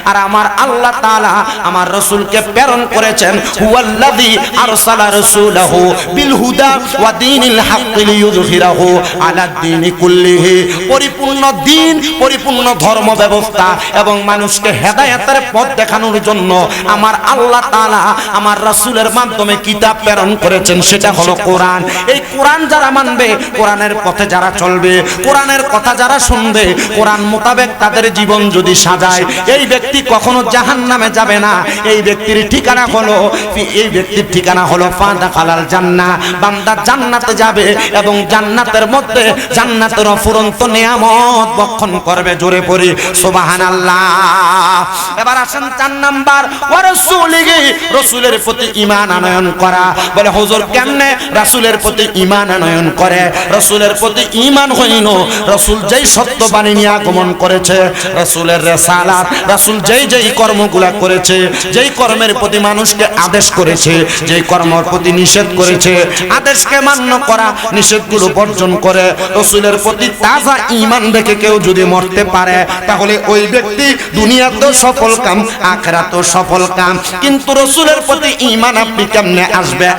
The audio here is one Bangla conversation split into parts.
আর আমার আল্লাহ তাআলা আমার রাসূলকে প্রেরণ করেছেন হুয়াল্লাযী আরসালা রাসূলাহু বিল হুদা ওয়া দীনিল হাক্কি লিইয়ুযহিরাহু আলা দ্বীনি কুল্লিহি। পরিপূর্ণ দ্বীন, পরিপূর্ণ ধর্ম ব্যবস্থা এবং মানুষকে হেদায়েতের পথ দেখানোর জন্য আমার আল্লাহ তাআলা আমার রাসূলের মাধ্যমে কিতাব প্রেরণ করেছেন, সেটা হলো কোরআন। এই কোরআন যারা মানবে, কোরআনের পথে যারা চলবে, কোরআনের কথা যারা শুনবে, কোরআন মোতাবেক তাদের জীবন যদি সাজায়, এই ব্যক্তি কখনো জাহান্নামে যাবে না। এই ব্যক্তির ঠিকানা হলো ফাদাখালাল জান্নাহ। বান্দা জান্নাতে যাবে এবং জান্নাতের মধ্যে জান্নাতের অফুরন্ত নিয়ামত ভক্ষণ করবে। জোরে পড়ি সুবহানাল্লাহ। এবার আসেন 4 নাম্বার, ওয়া রাসূলিহি, রাসূলের প্রতি ঈমান আনয়ন করা। বলে হুজুর কেমনে রাসূলের প্রতি ঈমান আনয়ন করে? রাসূলের প্রতি ঈমান হইল রাসূল যেই সত্যবাণী নিয়ে আগমন করেছে, রাসূলের রিসালাত, রাসূল যেই কর্মগুলা করেছে, যেই কর্মের প্রতি মানুষকে আদেশ করেছে, যেই কর্মের প্রতি নিষেধ করেছে, আদেশকে মান্য করা, নিষেধগুলো বর্জন করে রাসূলের প্রতি তাজা ঈমান রেখে কেউ যদি মরতে পারে, তাহলে ওই ব্যক্তি দুনিয়াতেও সফল কাম, আখিরাতেও সফল কাম। কিন্তু রাসূলের প্রতি ঈমান আপনি কেমনে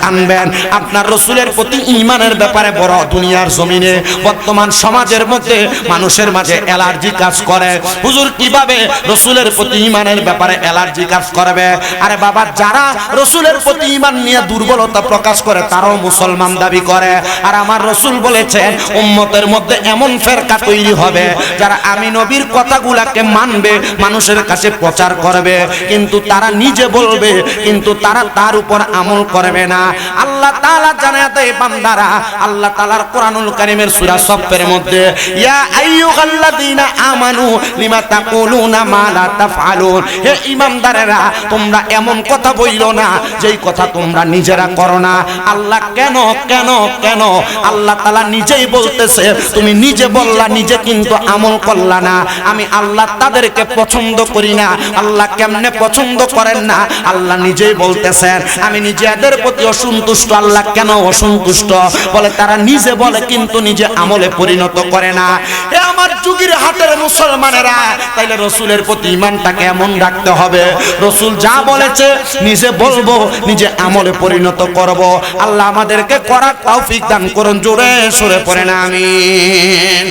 আনবেন? আপনার রাসূলের প্রতি ঈমানের ব্যাপারে বড় দুনিয়ার জমিনে বর্তমান সমাজের মধ্যে মানুষের মাঝে অ্যালার্জি কাজ করে। হুজুর কিভাবে রাসূলের প্রতি ঈমানের ব্যাপারে অ্যালার্জি কাজ করবে? আরে বাবা, যারা রাসূলের প্রতি ঈমান নিয়ে দুর্বলতা প্রকাশ করে তারাও মুসলমান দাবি করে। আর আমার রাসূল বলেছেন উম্মতের মধ্যে এমন ফেরকা তৈরি হবে যারা আমি নবীর কথাগুলাকে মানবে, মানুষের কাছে প্রচার করবে, কিন্তু তারা নিজে বলবে, কিন্তু তারা তার উপর আমল করবে না। আল্লাহ তাআলা জানায় দেয় বান্দারা, আল্লাহ তাআলার কোরআনুল কারীমের সূরা সফের মধ্যে ইয়া আইয়ুহাল্লাযীনা আমানু লিমা তাকুলুনা মা লা তাফআলুন, হে ঈমানদারেরা তোমরা এমন কথা বইলো না যেই কথা তোমরা নিজেরা করো না। আল্লাহ কেন কেন কেন? আল্লাহ তাআলা নিজেই বলতেছে, তুমি নিজে বললা, নিজে কিন্তু আমল করলা না। আমি আল্লাহ তাদেরকে পছন্দ করি না। আল্লাহ কেমনে পছন্দ করেন না? আল্লাহ নিজেই বলতেছেন আমি নিজেদের প্রতি অসন্তুষ্ট। আল্লাহ কেন অসন্তুষ্ট? বলে তারা নিজে বলে কিন্তু নিজে আমলে পরিণত করে না। হে আমার যুগের হাটের মুসলমানেরা, তাইলে রাসূলের প্রতি ঈমানটাকে এমন রাখতে হবে, রাসূল যা বলেছে নিজে বলবো, নিজে আমলে পরিণত করব। আল্লাহ আমাদেরকে করার তৌফিক দান করুন। জোরে সরে পড়েন আমিন।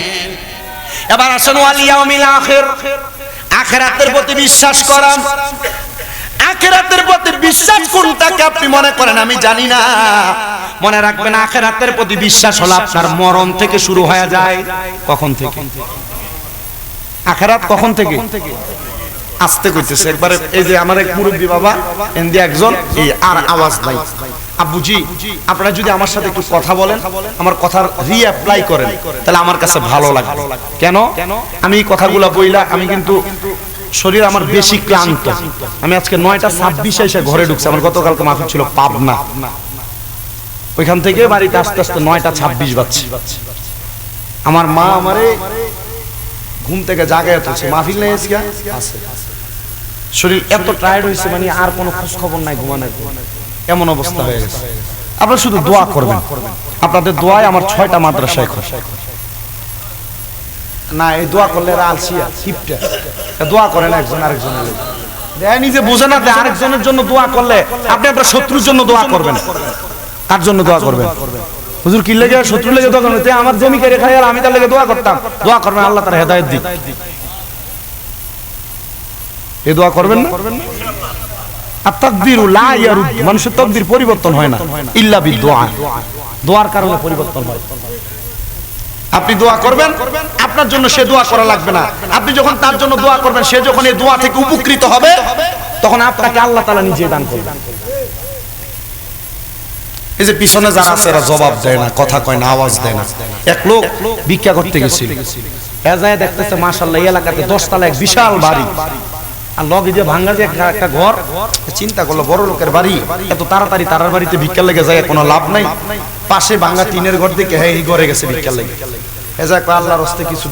এবার আসেন ওয়াল ইয়াউমিল আখির, আখিরাতের প্রতি বিশ্বাস করা। আখিরাতের প্রতি বিশ্বাস কোনটাকে আপনি মনে করেন আমি জানি না। মনে রাখবেন আখিরাতের প্রতি বিশ্বাস হলো আপনার মরণ থেকে শুরু হয়ে যায়। কখন থেকে? আখিরাত কখন থেকে? আস্তে কইতেছে একবারে। এই যে আমার এক মুরব্বী বাবা এন্দি একজন, এই আর আওয়াজ নাই। আব্বুজি আপনারা যদি আমার সাথে একটু কথা বলেন, আমার কথার রিঅ্যাপ্লাই করেন, তাহলে আমার কাছে ভালো লাগবে। কেন? আমি এই কথাগুলো বইলা আমি কিন্তু শরীর আমার বেশি ক্লান্ত। আমি আজকে 9:26 এসে ঘরে ঢুকছি। আমার গতকালকে মাহফিল ছিল পাবনা, ওইখান থেকে বাড়িতে আস্তে আস্তে 9:26 বাজছে। আমার মা আমারে ঘুম থেকে জাগায় তুলছে, মাহফিল নেই আজকে আছে। শরীর এত টায়ার্ড হয়েছে, মানে আর কোনো খোঁজ খবর নাই ঘুমানোর, এমন অবস্থা হয়ে গেছে। আপনারা শুধু দোয়া করবেন, আপনাদের দোয়ায় আমার 6টা মাদ্রাসায় না। এই দোয়া করলে আলসিয়া কিপটা দোয়া করে না একজন আরেকজনের, নিজে বোঝে না যে আরেকজনের জন্য দোয়া করলে আপনি আপনার শত্রুর জন্য দোয়া করবেন। কার জন্য দোয়া করবেন? হুজুর কি লেগে শত্রু লেগে দোয়া করবেন? আমার জমি কেড়ে খাই আর আমি তার লেগে দোয়া করতাম। দোয়া করবেন আল্লাহ তার হেদায়েত দিক। এই দোয়া করবেন না? আর তাকদীরু লা ইয়ারুদ, মানুষের তাকদীর পরিবর্তন হয় না ইল্লা বিদুআ। দোয়ার কারণে পরিবর্তন হয়। আপনি দোয়া করবেন, আপনার জন্য সে দোয়া করা লাগবে না। আপনি যখন তার জন্য দোয়া করবেন, সে যখন এই দোয়া থেকে উপকৃত হবে, তখন আপনাকে আল্লাহ তাআলা নিজে দান করবেন। এই যে পিছনে যারা আছে এরা জবাব দেয় না, কথা কয় না, আওয়াজ দেয় না। এক লোক ভিক্ষা করতে গেছিল, এজায় দেখতেছে মাশাআল্লাহ এই এলাকাতে 10 তলা এক বিশাল বাড়ি, আর লগে দিয়ে ভাঙা যে একটা ঘর। চিন্তা করলো বড় লোকের বাড়ি, এত তাড়াতাড়ি তার বাড়িতে ভিক্ষা লেগে যায় কোনো লাভ নাই। পাশে ভাঙা টিনের ঘর দেখে এই ঘরে গেছে ভিক্ষা লেগে। এজায় আল্লাহর রাস্তায় কিছু